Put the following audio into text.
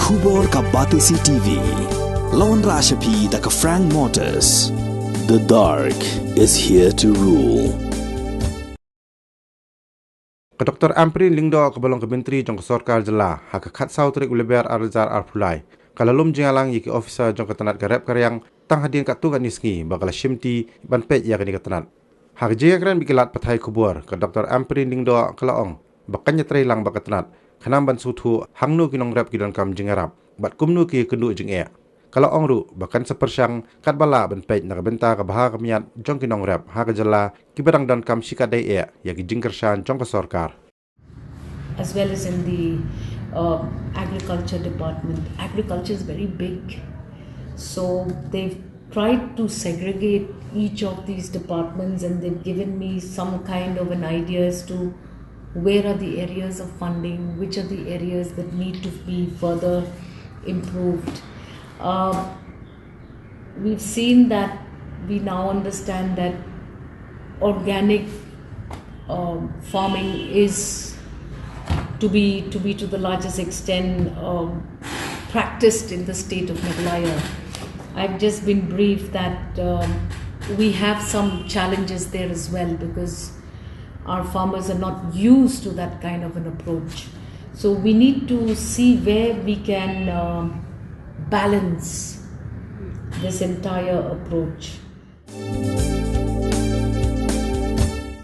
Khubor ka Batisi TV. Lawan Rashapi da ka Frank Motors. The dark is here to rule. Ka Dr. Ampri Lingdo ka balong ka Myntri jong ka Sarkar Jala ha ka khatsau trik uleber arjar arpulai. Kalalum jingalang yiki Ophisar jong ka Tnat garep karyang tang hadin ka tugan nisngi bakala shimti ban pej ya kani ka Tnat. Ha ka Jingeh kran bikilat pathai kubur ka Dr. Ampri Lingdo kalaong bakanya tray lang baka Tnat. Khanam ban Sngewthuh hangnu ki Nongrep ki don kam Jingerap bat kumnu ki kendu Jingeh. Kalau ongru bahkan sepersyang kat bala ban pej na benta ka baha kamiat jong ki Nongrep ha ka jala ki badang don kam sikat dai ya ki jingkershan jong ka Sarkar. As well as in the agriculture department. Agriculture is very big, so they've tried to segregate each of these departments, and they've given me some kind of an idea as to where are the areas of funding, which are the areas that need to be further improved. We've seen that we now understand that organic farming is to be to the largest extent practiced in the state of Meghalaya. I've just been briefed that we have some challenges there as well, because our farmers are not used to that kind of an approach. So we need to see where we can balance this entire approach.